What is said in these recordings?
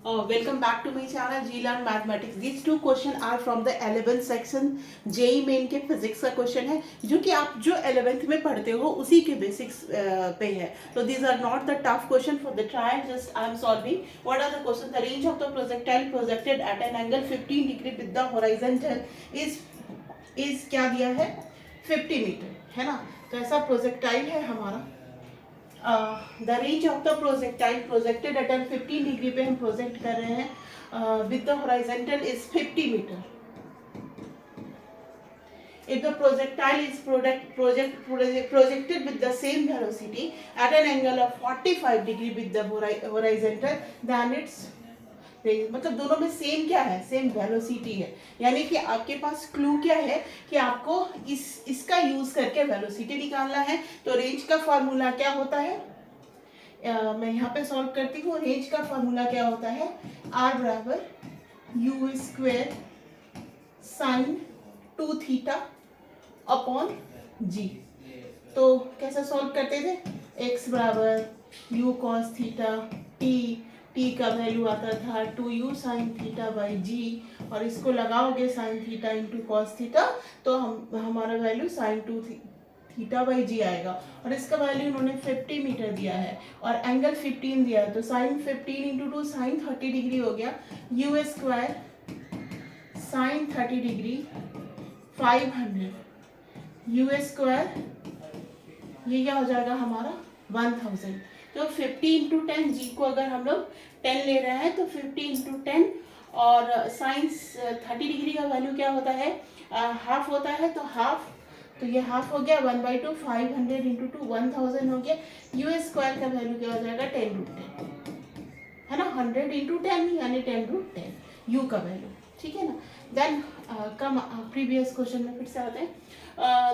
Welcome back to my channel G Learn Mathematics. These two questions are from the 11th section. JEE main के physics का question है जो कि आप जो 11th में पढ़ते हो उसी के बेसिक्स पे है. तो these are not the tough question for the trial. Just I am solving. What are the questions? The range of the projectile projected at an angle 15 degree with the horizontal is क्या दिया है 50 metre है ना. तो ऐसा projectile है हमारा. The range of the projectile projected at 15 degree पे हम प्रोजेक्ट कर रहे हैं with the horizontal is 50 metre. If the projectile is projected with the same velocity at an angle of 45 degree with the horizontal, then its मतलब दोनों में same क्या है, सेम वेलोसिटी है. यानी कि आपके पास क्लू क्या है कि आपको इसका यूज करके वेलोसिटी निकालना है. तो रेंज का फॉर्मूला क्या होता है, मैं यहाँ पे सॉल्व करती हूँ. रेंज का फॉर्मूला क्या होता है, आर बराबर u square sine 2 theta upon g. तो कैसे सॉल्व करते थे, x बराबर यू कॉस थीटा टी का वैल्यू आता था 2u साइन थीटा बाई जी, और इसको लगाओगे sine theta into cos theta तो हमारा वैल्यू साइन 2 थीटा बाई जी आएगा. और इसका वैल्यू उन्होंने 50 मीटर दिया है और एंगल 15 दिया है. तो साइन 15 इंटू 2 साइन 30 डिग्री हो गया. You square sine 30 degree 500 you square, ये क्या हो जाएगा हमारा 1000. तो 50 इंटू 10 जी को अगर हम लोग 10 ले रहे हैं तो 50 इंटू 10 और साइन 30 डिग्री का वैल्यू क्या होता है, हाफ होता है. तो हाफ, तो ये हाफ हो गया 1/2 500 इंटू 2 1000 हो गया. यू स्क्वायर का वैल्यू क्या हो जाएगा 10√10 है ना. 100 इंटू 10 यानी 10√10 यू का वैल्यू. ठीक है ना. देन कम प्रीवियस क्वेश्चन में फिर से आते हैं.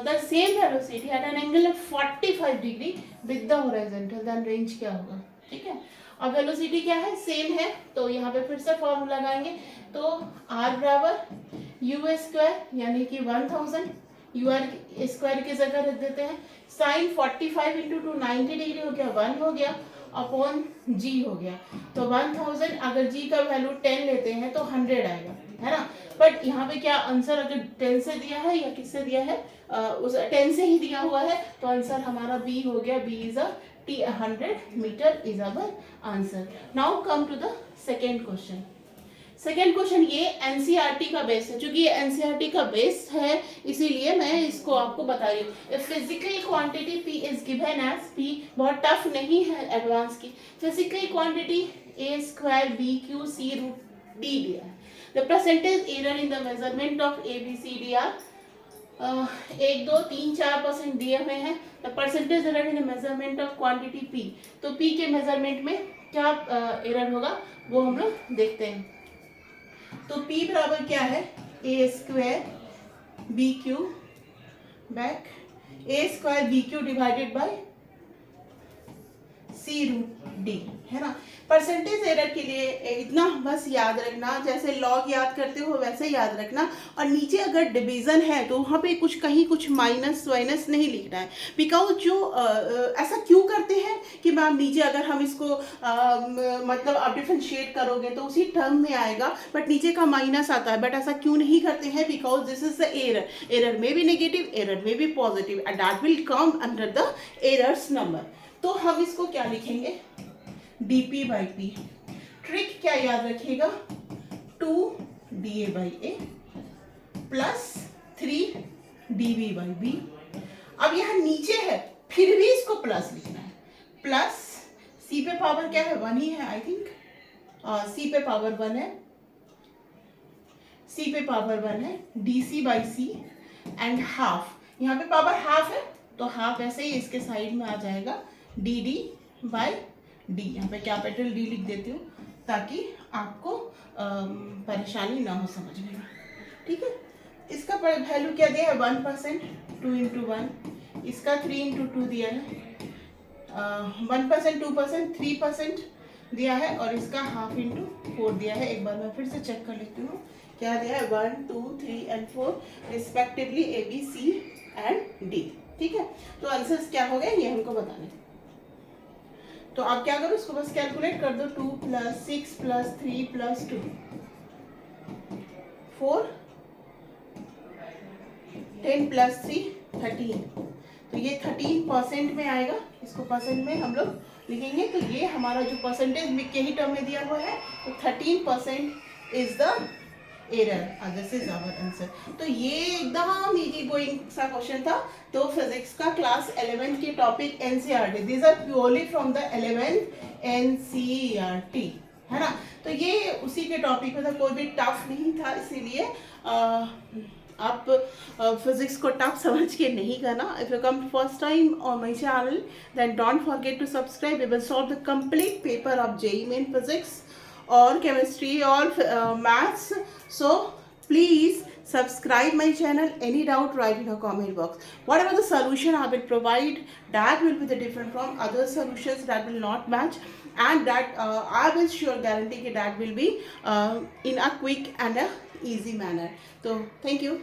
The same velocity at an angle of 45 degree with the horizontal, then range क्या होगा. ठीक है. अब वेलोसिटी क्या है, सेम है. तो यहाँ पे फिर से फॉर्मूला लगाएंगे. तो आर बराबर यू स्क्वायर यानी कि 1000, यू आर स्क्वायर की जगह रख देते हैं. साइन 45 इंटू 2 90 डिग्री हो गया, 1 हो गया अपॉन जी हो गया. तो 1000 अगर जी का वैल्यू 10 लेते हैं तो 100 आएगा है ना. बट यहाँ पे क्या आंसर अगर 10 से दिया है या किससे दिया है, उस 10 से ही दिया हुआ है. तो आंसर हमारा बी हो गया. B is 100 metre is our answer. Now come to the second question. Second question ये एनसीईआरटी का बेस है. चूंकि ये एनसीईआरटी का बेस है इसीलिए मैं इसको आपको बता रही हूँ. Physical quantity P is given as P, बहुत टफ नहीं है एडवांस की. Physical quantity A square B Q C root D दिया है. The percentage error in the measurement of A B C D are 1 2 3 4% दिए हुए हैं. The percentage error in the measurement of quantity P, तो P के measurement में क्या error होगा वो हम लोग देखते हैं. तो P बराबर क्या है, A square B Q back A square B Q divided by C root D है ना. परसेंटेज एरर के लिए इतना बस याद रखना, जैसे लॉग याद करते हो वैसे याद रखना. और नीचे अगर डिवीजन है तो वहाँ पे कहीं कुछ माइनस वाइनस नहीं लिखना है. बिकॉज जो ऐसा क्यों करते हैं कि मैम नीचे अगर हम इसको मतलब आप डिफरेंशिएट करोगे तो उसी टर्म में आएगा बट नीचे का माइनस आता है. बट ऐसा क्यों नहीं करते हैं, because this is the error. Error में भी नेगेटिव, एरर में भी positive, and that will come under the errors number. तो हम इसको क्या लिखेंगे, dp बाई पी. ट्रिक क्या याद रखिएगा, 2 da by a plus 3 db by b. अब यहाँ नीचे है फिर भी इसको प्लस लिखना है. प्लस c पे पावर क्या है, 1 ही है आई थिंक. c पे पावर 1 है, c पे पावर 1 है. dc by c and half, यहाँ पे पावर हाफ है तो हाफ ऐसे ही इसके साइड में आ जाएगा. dd बाई डी, यहाँ पे कैपिटल डी लिख देती हूँ ताकि आपको परेशानी ना हो समझने में. ठीक है. इसका वैल्यू क्या दिया है 1%, 2 इंटू 1. इसका 3 इंटू 2 दिया है. 1% 2% 3% दिया है और इसका हाफ इंटू 4 दिया है. एक बार मैं फिर से चेक कर लेती हूँ क्या दिया है, 1 2 3 and 4 respectively a B c and d. ठीक है. तो आंसर्स क्या हो गए ये हमको बताने. तो आप क्या करो, इसको बस कैलकुलेट कर दो, 2 + 6 + 3 + 2 4, 10 + 3 13, तो ये 13% में आएगा, इसको परसेंट में हम लोग लिखेंगे, तो ये हमारा जो परसेंटेज मिक के ही टर्म में दिया हुआ है, तो 13% is the error, this is our answer. तो ये एकदम इजी गोइंग सा क्वेश्चन था। तो फिजिक्स का क्लास 11th के topic NCERT, these are purely from the 11th NCERT, है ना। तो ये उसी के टॉपिक में था, कोई भी टफ नहीं था, इसीलिए आप फिजिक्स को टफ समझ के नहीं करना। If you come first time on my channel, then don't forget to subscribe. We will solve the complete paper of JEE main physics or chemistry or maths. So please subscribe my channel. Any doubt, write in the comment box. Whatever the solution I will provide, that will be the different from other solutions that will not match, and that I will sure guarantee that will be in a quick and a easy manner. So thank you.